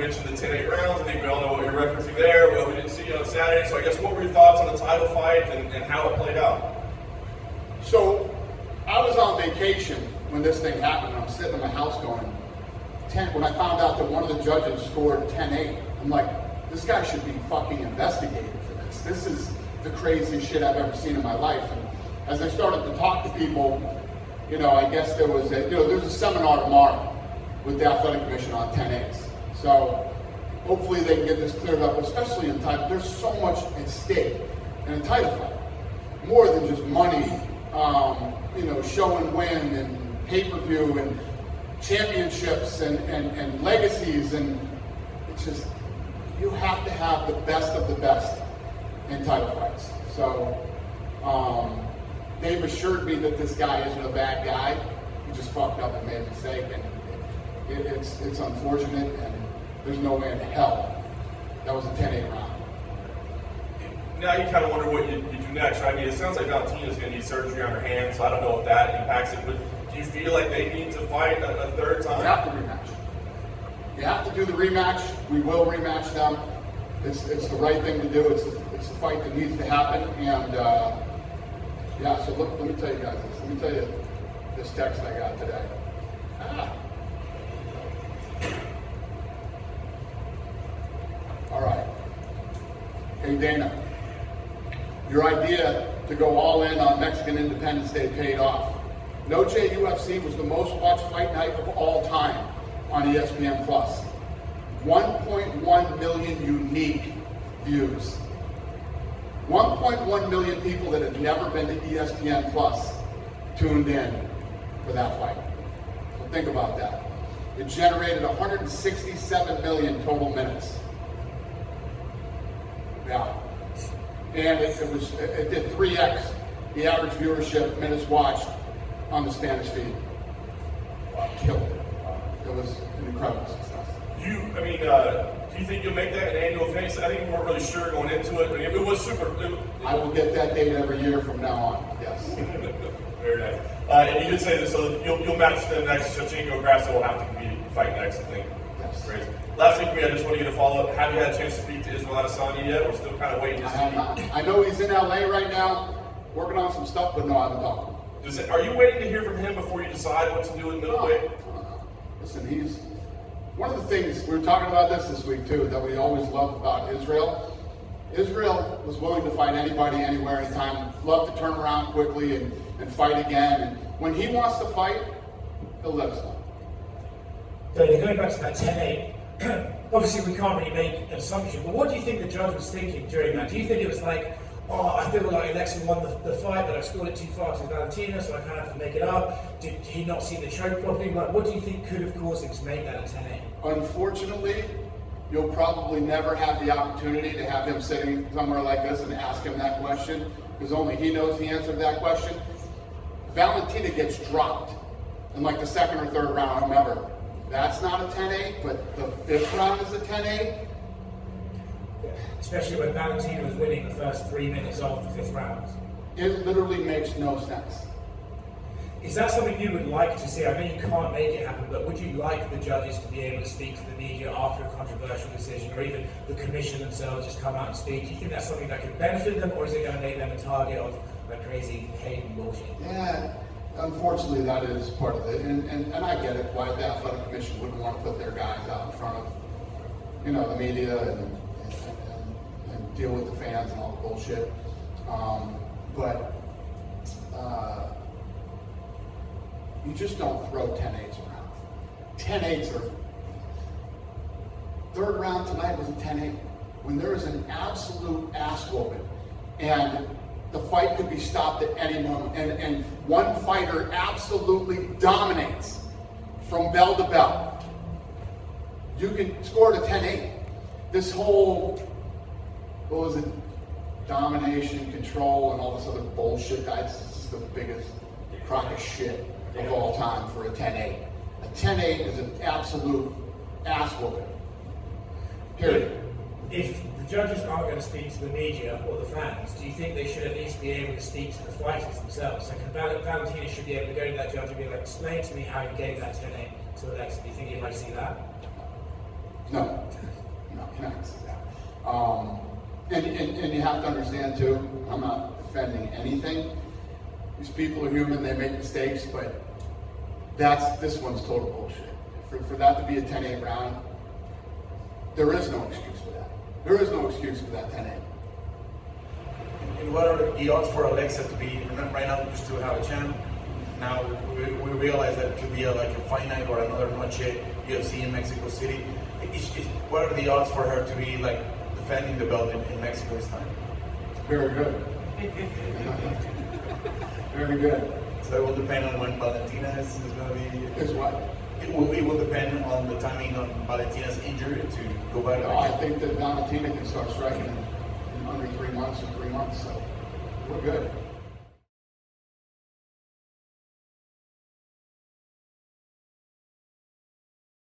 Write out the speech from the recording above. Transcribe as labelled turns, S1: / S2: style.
S1: mentioned the 10-8 rounds. I think we all know what you're referencing there. Well, we didn't see you on Saturday, so I guess what were your thoughts on the title fight and how it played out?
S2: So, I was on vacation when this thing happened, and I'm sitting in my house going, when I found out that one of the judges scored 10-8, I'm like, this guy should be fucking investigated for this. This is the craziest shit I've ever seen in my life. And as I started to talk to people, I guess there was there's a seminar tomorrow with the Athletic Commission on 10-8s. So hopefully they can get this cleared up, especially in title. There's so much at stake in a title fight. More than just money, show and win and pay-per-view and championships and legacies, and it's just, you have to have the best of the best in title fights. So they've assured me that this guy isn't a bad guy. He just fucked up and made a mistake, and it's unfortunate, and there's no way in hell that was a 10-8 round.
S1: Now you kind of wonder what you do next, right? I mean, it sounds like Valentina's going to need surgery on her hand, so I don't know if that impacts it, but do you feel like they need to fight a third time?
S2: You have to rematch. You have to do the rematch. We will rematch them. It's the right thing to do. It's the fight that needs to happen. And so let me tell you guys this. Let me tell you this text I got today. All right. Hey Dana, your idea to go all in on Mexican Independence Day paid off. Noche UFC was the most watched fight night of all time on ESPN+. 1.1 million unique views. 1.1 million people that had never been to ESPN+ tuned in for that fight. So think about that. It generated 167 million total minutes. Yeah. And it did 3x the average viewership, minutes watched on the Spanish feed. Killed it. It was an incredible success.
S1: Do you think you'll make that an annual thing? I think we weren't really sure going into it, but it was super.
S2: I will get that date every year from now on, yes.
S1: Very nice. And you did say this, so you'll match them next. Shevchenko, Grasso will have to fight next, I think.
S2: Yes.
S1: Great. Last thing I just want to get a follow-up. Have you had a chance to speak to Israel Adesanya yet? We're still kind of waiting to see.
S2: I know he's in LA right now, working on some stuff, but no, I haven't talked to him.
S1: Are you waiting to hear from him before you decide what to do in middleweight?
S2: Listen, he's one of the things, we were talking about this week too, that we always loved about Israel. Israel was willing to fight anybody, anywhere, anytime, loved to turn around quickly and fight again. And when he wants to fight, he'll let us know.
S3: So going back to that 10-8, obviously we can't really make an assumption, but what do you think the judge was thinking during that? Do you think it was like, I feel like Alexa won the fight, but I scored it too far to Valentina, so I kind of have to make it up? Did he not see the choke properly? Like, what do you think could have caused him to make that a 10-8?
S2: Unfortunately, you'll probably never have the opportunity to have him sitting somewhere like this and ask him that question, because only he knows the answer to that question. Valentina gets dropped in like the second or third round. Remember, that's not a 10-8, but the fifth round is a 10-8.
S3: Especially when Valentina was winning the first 3 minutes of the fifth round.
S2: It literally makes no sense.
S3: Is that something you would like to see? I know you can't make it happen, but would you like the judges to be able to speak to the media after a controversial decision, or even the commission themselves just come out and speak? Do you think that's something that could benefit them, or is it going to make them a target of like crazy hate bullshit?
S2: Yeah, unfortunately that is part of it, and I get it, why the Athletic Commission wouldn't want to put their guys out in front of, the media and deal with the fans and all the bullshit. You just don't throw 10-8s around. 10-8s are... Third round tonight was a 10-8. When there is an absolute ass whooping and the fight could be stopped at any moment, and one fighter absolutely dominates from bell to bell, you can score it a 10-8. This whole, what was it, domination, control, and all this other bullshit, guys, this is the biggest crock of shit of all time for a 10-8. A 10-8 is an absolute ass whooping. Period.
S3: If the judges aren't going to speak to the media or the fans, do you think they should at least be able to speak to the fighters themselves? So Valentina should be able to go to that judge and be like, explain to me how you gave that 10-8 to Alexa. Do you think you'd like to see that?
S2: No, you're not gonna say that. And you have to understand too, I'm not defending anything. These people are human, they make mistakes, but this one's total bullshit. For that to be a 10-8 round, there is no excuse for that. There is no excuse for that 10-8.
S4: And what are the odds for Alexa to be, right now we still have a champ, now we realize that it could be like a fight night or another Noche UFC in Mexico City. What are the odds for her to be like defending the belt in Mexico this time?
S2: Very good. Very good.
S4: So it will depend on when Valentina is going to be.
S2: Is what?
S4: It will depend on the timing on Valentina's injury to go back.
S2: No, I think that Valentina can start striking in under 3 months or 3 months, so we're good.